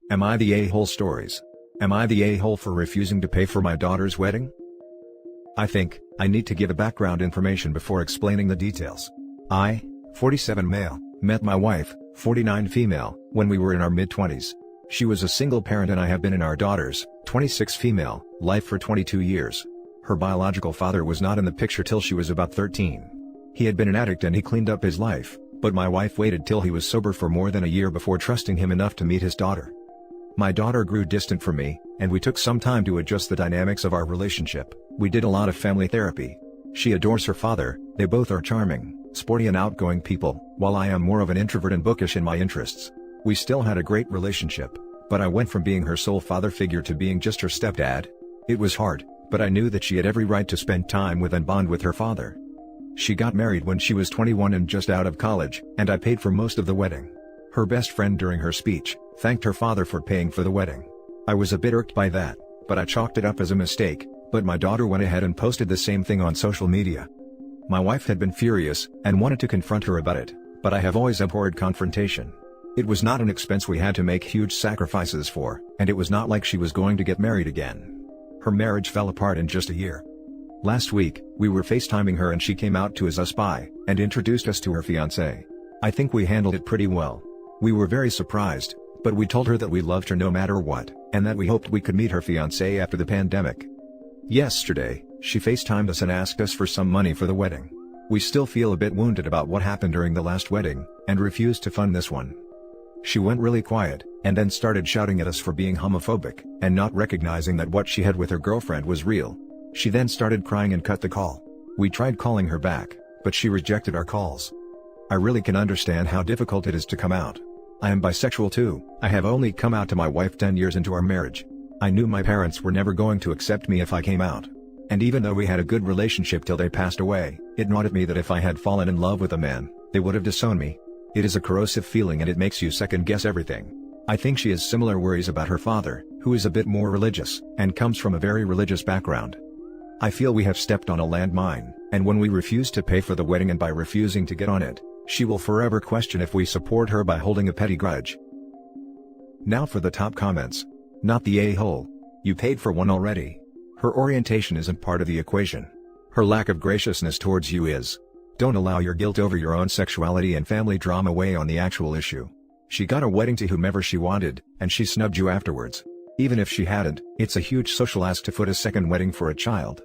Am I the a-hole stories? Am I the a-hole for refusing to pay for my daughter's wedding? I think I need to give a background information before explaining the details. I, 47 male, met my wife, 49 female, when we were in our mid-20s. She was a single parent and I have been in our daughter's, 26 female, life for 22 years. Her biological father was not in the picture till she was about 13. He had been an addict and he cleaned up his life, but my wife waited till he was sober for more than a year before trusting him enough to meet his daughter. My daughter grew distant from me, and we took some time to adjust the dynamics of our relationship. We did a lot of family therapy. She adores her father, they both are charming, sporty and outgoing people, while I am more of an introvert and bookish in my interests. We still had a great relationship, but I went from being her sole father figure to being just her stepdad. It was hard, but I knew that she had every right to spend time with and bond with her father. She got married when she was 21 and just out of college, and I paid for most of the wedding. Her best friend during her speech thanked her father for paying for the wedding. I was a bit irked by that, but I chalked it up as a mistake, but my daughter went ahead and posted the same thing on social media. My wife had been furious, and wanted to confront her about it, but I have always abhorred confrontation. It was not an expense we had to make huge sacrifices for, and it was not like she was going to get married again. Her marriage fell apart in just a year. Last week, we were FaceTiming her and she came out to us by, and introduced us to her fiancé. I think we handled it pretty well. We were very surprised, but we told her that we loved her no matter what, and that we hoped we could meet her fiancé after the pandemic. Yesterday, she FaceTimed us and asked us for some money for the wedding. We still feel a bit wounded about what happened during the last wedding, and refused to fund this one. She went really quiet, and then started shouting at us for being homophobic, and not recognizing that what she had with her girlfriend was real. She then started crying and cut the call. We tried calling her back, but she rejected our calls. I really can understand how difficult it is to come out. I am bisexual too. I have only come out to my wife 10 years into our marriage. I knew my parents were never going to accept me if I came out. And even though we had a good relationship till they passed away, it gnawed at me that if I had fallen in love with a man, they would have disowned me. It is a corrosive feeling and it makes you second-guess everything. I think she has similar worries about her father, who is a bit more religious, and comes from a very religious background. I feel we have stepped on a landmine, and when we refuse to pay for the wedding and by refusing to get on it, she will forever question if we support her by holding a petty grudge. Now for the top comments. Not the a-hole. You paid for one already. Her orientation isn't part of the equation. Her lack of graciousness towards you is. Don't allow your guilt over your own sexuality and family drama weigh on the actual issue. She got a wedding to whomever she wanted, and she snubbed you afterwards. Even if she hadn't, it's a huge social ask to foot a second wedding for a child.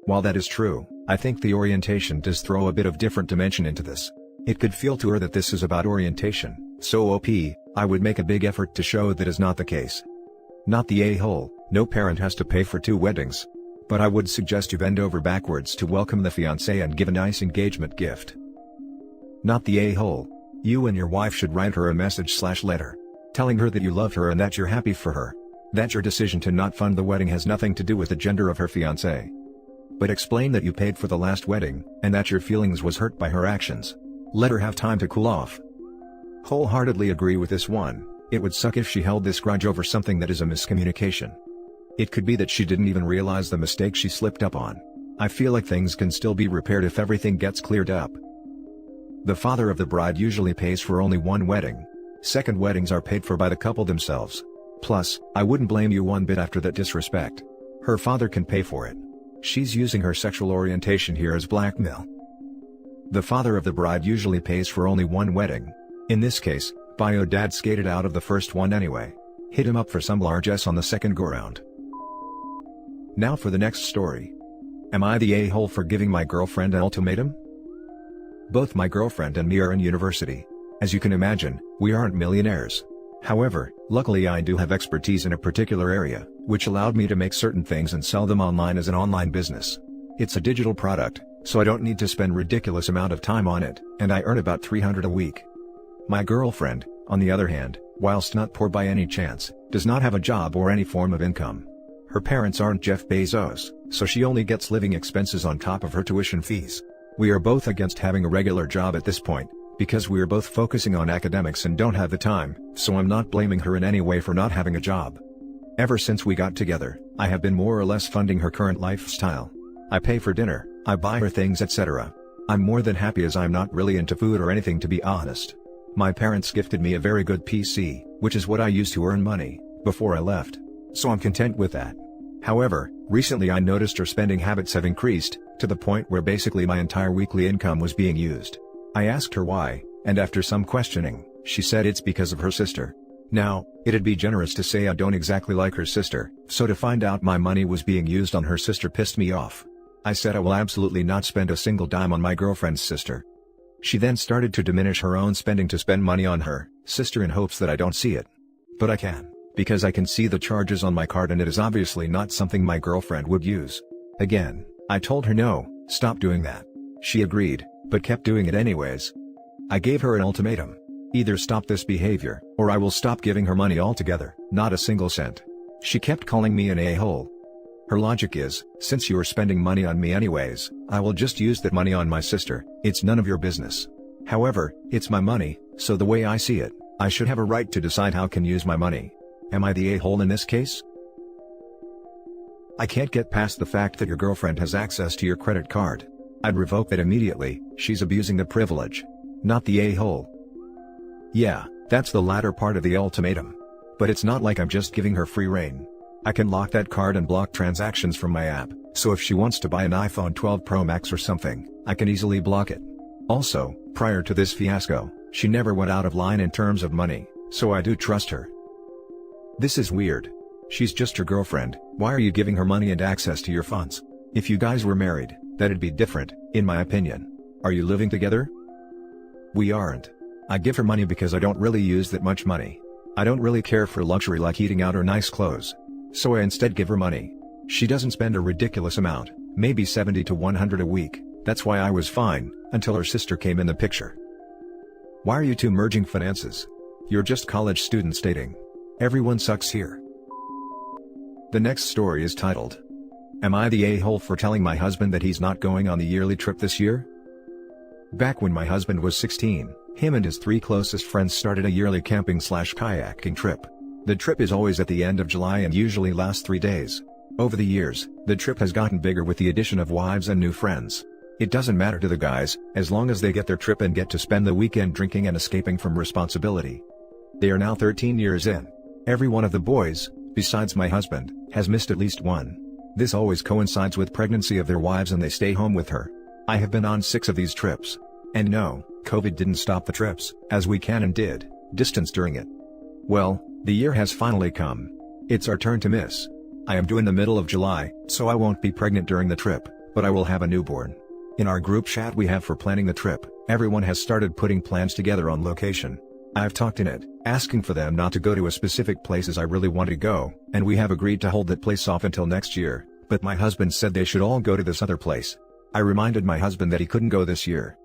While that is true, I think the orientation does throw a bit of different dimension into this. It could feel to her that this is about orientation, so I would make a big effort to show that is not the case. Not the a-hole. No parent has to pay for 2 weddings. But I would suggest you bend over backwards to welcome the fiancé and give a nice engagement gift. Not the a-hole. You and your wife should write her a message/letter. Telling her that you love her and that you're happy for her. That your decision to not fund the wedding has nothing to do with the gender of her fiancé. But explain that you paid for the last wedding, and that your feelings was hurt by her actions. Let her have time to cool off. Wholeheartedly agree with this one. It would suck if she held this grudge over something that is a miscommunication. It could be that she didn't even realize the mistake she slipped up on. I feel like things can still be repaired if everything gets cleared up. The father of the bride usually pays for only one wedding. Second weddings are paid for by the couple themselves. Plus, I wouldn't blame you one bit after that disrespect. Her father can pay for it. She's using her sexual orientation here as blackmail. The father of the bride usually pays for only one wedding. In this case, bio dad skated out of the first one anyway. Hit him up for some large S on the second go-round. Now for the next story. Am I the a-hole for giving my girlfriend an ultimatum? Both my girlfriend and me are in university. As you can imagine, we aren't millionaires. However, luckily I do have expertise in a particular area, which allowed me to make certain things and sell them online as an online business. It's a digital product, so I don't need to spend ridiculous amount of time on it, and I earn about $300 a week. My girlfriend, on the other hand, whilst not poor by any chance, does not have a job or any form of income. Her parents aren't Jeff Bezos, so she only gets living expenses on top of her tuition fees. We are both against having a regular job at this point, because we are both focusing on academics and don't have the time, so I'm not blaming her in any way for not having a job. Ever since we got together, I have been more or less funding her current lifestyle. I pay for dinner, I buy her things, etc. I'm more than happy as I'm not really into food or anything, to be honest. My parents gifted me a very good PC, which is what I used to earn money, before I left. So I'm content with that. However, recently I noticed her spending habits have increased, to the point where basically my entire weekly income was being used. I asked her why, and after some questioning, she said it's because of her sister. Now, it'd be generous to say I don't exactly like her sister, so to find out my money was being used on her sister pissed me off. I said I will absolutely not spend a single dime on my girlfriend's sister. She then started to diminish her own spending to spend money on her sister in hopes that I don't see it. But I can, because I can see the charges on my card and it is obviously not something my girlfriend would use. Again, I told her no, stop doing that. She agreed, but kept doing it anyways. I gave her an ultimatum. Either stop this behavior, or I will stop giving her money altogether, not a single cent. She kept calling me an a-hole. Her logic is, since you are spending money on me anyways, I will just use that money on my sister, it's none of your business. However, it's my money, so the way I see it, I should have a right to decide how I can use my money. Am I the a-hole in this case? I can't get past the fact that your girlfriend has access to your credit card. I'd revoke it immediately, she's abusing the privilege. Not the a-hole. Yeah, that's the latter part of the ultimatum. But it's not like I'm just giving her free rein. I can lock that card and block transactions from my app, so if she wants to buy an iPhone 12 Pro Max or something, I can easily block it. Also, prior to this fiasco, she never went out of line in terms of money, so I do trust her. This is weird. She's just your girlfriend, why are you giving her money and access to your funds? If you guys were married, that'd be different, in my opinion. Are you living together? We aren't. I give her money because I don't really use that much money. I don't really care for luxury like eating out or nice clothes. So I instead give her money. She doesn't spend a ridiculous amount, maybe 70 to 100 a week, that's why I was fine, until her sister came in the picture. Why are you two merging finances? You're just college students dating. Everyone sucks here. The next story is titled, Am I the a-hole for telling my husband that he's not going on the yearly trip this year? Back when my husband was 16, him and his 3 closest friends started a yearly camping/kayaking trip. The trip is always at the end of July and usually lasts 3 days. Over the years, the trip has gotten bigger with the addition of wives and new friends. It doesn't matter to the guys, as long as they get their trip and get to spend the weekend drinking and escaping from responsibility. They are now 13 years in. Every one of the boys, besides my husband, has missed at least one. This always coincides with pregnancy of their wives and they stay home with her. I have been on 6 of these trips. And no, COVID didn't stop the trips, as we can and did, distance during it. Well, the year has finally come. It's our turn to miss. I am due in the middle of July, so I won't be pregnant during the trip, but I will have a newborn. In our group chat we have for planning the trip, everyone has started putting plans together on location. I've talked in it, asking for them not to go to a specific place as I really want to go, and we have agreed to hold that place off until next year, but my husband said they should all go to this other place. I reminded my husband that he couldn't go this year.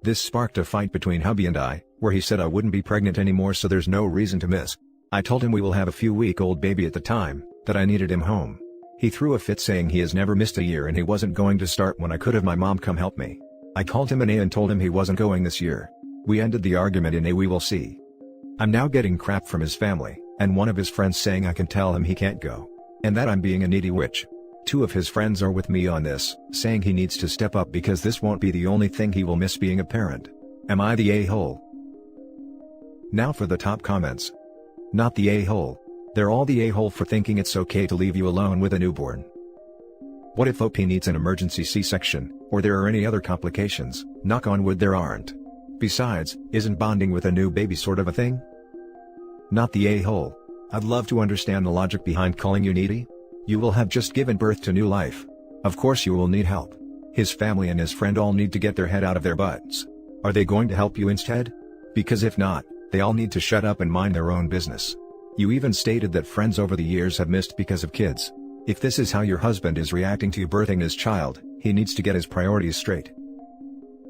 This sparked a fight between hubby and I, where he said I wouldn't be pregnant anymore so there's no reason to miss. I told him we will have a few-week-old baby at the time, that I needed him home. He threw a fit saying he has never missed a year and he wasn't going to start when I could have my mom come help me. I called him an A and told him he wasn't going this year. We ended the argument in a we will see. I'm now getting crap from his family, and one of his friends saying I can tell him he can't go. And that I'm being a needy witch. 2 of his friends are with me on this, saying he needs to step up because this won't be the only thing he will miss being a parent. Am I the a-hole? Now for the top comments. Not the a-hole. They're all the a-hole for thinking it's okay to leave you alone with a newborn. What if OP needs an emergency C-section, or there are any other complications? Knock on wood there aren't. Besides, isn't bonding with a new baby sort of a thing? Not the a-hole. I'd love to understand the logic behind calling you needy. You will have just given birth to new life. Of course you will need help. His family and his friend all need to get their head out of their butts. Are they going to help you instead? Because if not, they all need to shut up and mind their own business. You even stated that friends over the years have missed because of kids. If this is how your husband is reacting to you birthing his child, he needs to get his priorities straight.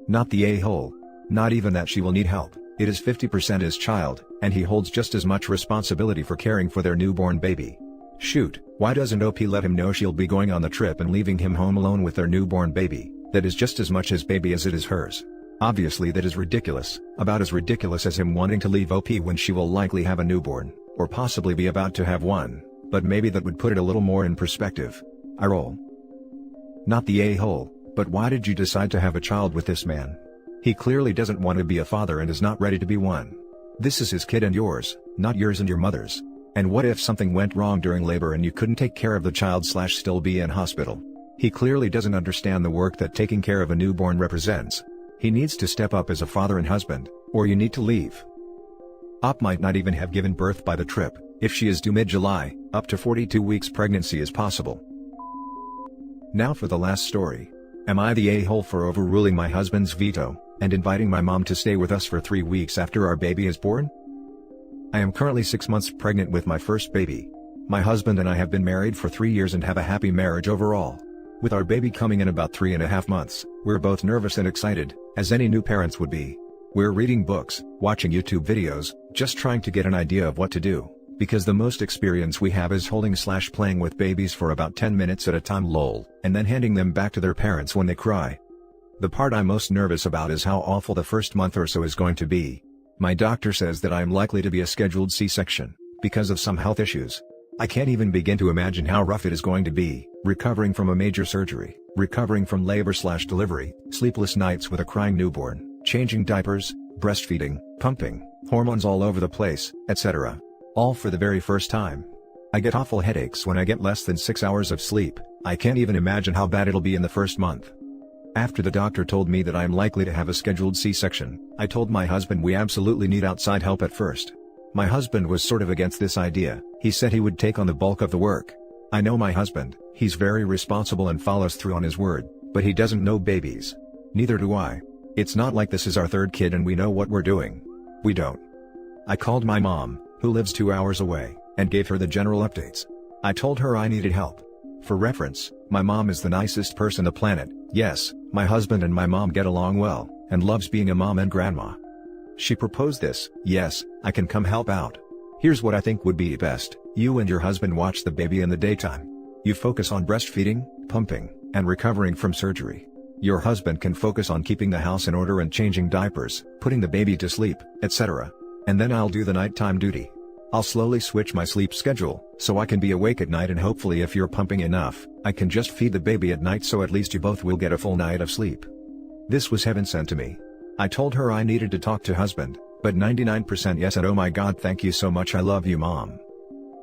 Not the a-hole. Not even that she will need help, it is 50% his child, and he holds just as much responsibility for caring for their newborn baby. Shoot, why doesn't OP let him know she'll be going on the trip and leaving him home alone with their newborn baby, that is just as much his baby as it is hers? Obviously that is ridiculous, about as ridiculous as him wanting to leave OP when she will likely have a newborn, or possibly be about to have one, but maybe that would put it a little more in perspective. I roll. Not the a-hole, but why did you decide to have a child with this man? He clearly doesn't want to be a father and is not ready to be one. This is his kid and yours, not yours and your mother's. And what if something went wrong during labor and you couldn't take care of the child / still be in hospital? He clearly doesn't understand the work that taking care of a newborn represents. He needs to step up as a father and husband, or you need to leave. Op might not even have given birth by the trip. If she is due mid-July, up to 42 weeks pregnancy is possible. Now for the last story. Am I the a-hole for overruling my husband's veto, and inviting my mom to stay with us for 3 weeks after our baby is born? I am currently 6 months pregnant with my first baby. My husband and I have been married for 3 years and have a happy marriage overall. With our baby coming in about 3.5 months, we're both nervous and excited, as any new parents would be. We're reading books, watching YouTube videos, just trying to get an idea of what to do, because the most experience we have is holding / playing with babies for about 10 minutes at a time lol, and then handing them back to their parents when they cry. The part I'm most nervous about is how awful the first month or so is going to be. My doctor says that I am likely to be a scheduled C-section, because of some health issues. I can't even begin to imagine how rough it is going to be, recovering from a major surgery, recovering from labor / delivery, sleepless nights with a crying newborn, changing diapers, breastfeeding, pumping, hormones all over the place, etc. All for the very first time. I get awful headaches when I get less than 6 hours of sleep. I can't even imagine how bad it'll be in the first month. After the doctor told me that I am likely to have a scheduled C-section, I told my husband we absolutely need outside help at first. My husband was sort of against this idea. He said he would take on the bulk of the work. I know my husband, he's very responsible and follows through on his word, but he doesn't know babies. Neither do I. It's not like this is our third kid and we know what we're doing. We don't. I called my mom, who lives 2 hours away, and gave her the general updates. I told her I needed help. For reference, my mom is the nicest person on the planet. Yes, my husband and my mom get along well, and loves being a mom and grandma. She proposed this. Yes, I can come help out. Here's what I think would be best. You and your husband watch the baby in the daytime. You focus on breastfeeding, pumping, and recovering from surgery. Your husband can focus on keeping the house in order and changing diapers, putting the baby to sleep, etc. And then I'll do the nighttime duty. I'll slowly switch my sleep schedule, so I can be awake at night, and hopefully if you're pumping enough, I can just feed the baby at night so at least you both will get a full night of sleep. This was heaven sent to me. I told her I needed to talk to husband, but 99% yes and oh my god thank you so much, I love you mom.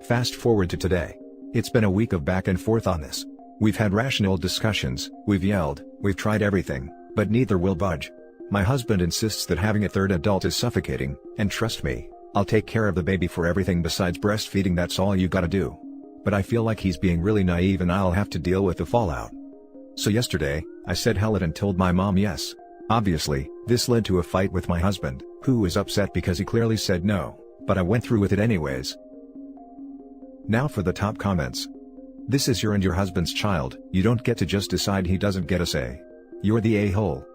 Fast forward to today. It's been a week of back and forth on this. We've had rational discussions, we've yelled, we've tried everything, but neither will budge. My husband insists that having a third adult is suffocating, and trust me, I'll take care of the baby for everything besides breastfeeding, that's all you gotta do. But I feel like he's being really naive and I'll have to deal with the fallout. So yesterday, I said hell it and told my mom yes. Obviously, this led to a fight with my husband, who was upset because he clearly said no, but I went through with it anyways. Now for the top comments. This is your and your husband's child, you don't get to just decide he doesn't get a say. You're the a-hole.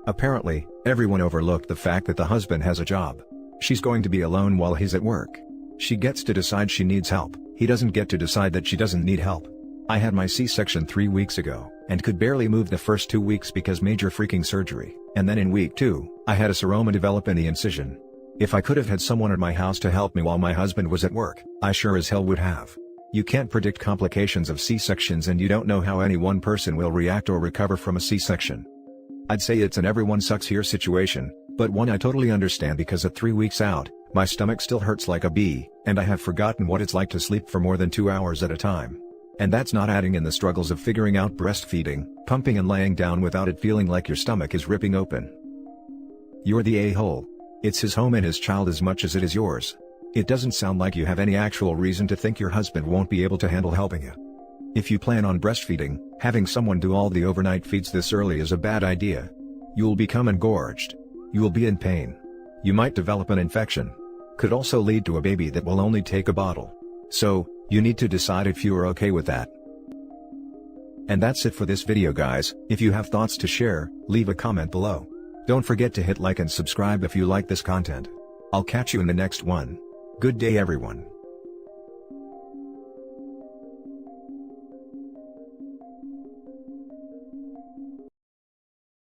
Apparently, everyone overlooked the fact that the husband has a job. She's going to be alone while he's at work. She gets to decide she needs help, he doesn't get to decide that she doesn't need help. I had my C-section 3 weeks ago, and could barely move the first 2 weeks because major freaking surgery, and then in week 2, I had a seroma develop in the incision. If I could have had someone at my house to help me while my husband was at work, I sure as hell would have. You can't predict complications of C-sections and you don't know how any one person will react or recover from a C-section. I'd say it's an everyone sucks here situation, but one I totally understand because at 3 weeks out, my stomach still hurts like a bee, and I have forgotten what it's like to sleep for more than 2 hours at a time. And that's not adding in the struggles of figuring out breastfeeding, pumping and laying down without it feeling like your stomach is ripping open. You're the a-hole. It's his home and his child as much as it is yours. It doesn't sound like you have any actual reason to think your husband won't be able to handle helping you. If you plan on breastfeeding, having someone do all the overnight feeds this early is a bad idea. You'll become engorged. You will be in pain. You might develop an infection. Could also lead to a baby that will only take a bottle. So, you need to decide if you are okay with that. And that's it for this video guys. If you have thoughts to share, leave a comment below. Don't forget to hit like and subscribe if you like this content. I'll catch you in the next one. Good day everyone.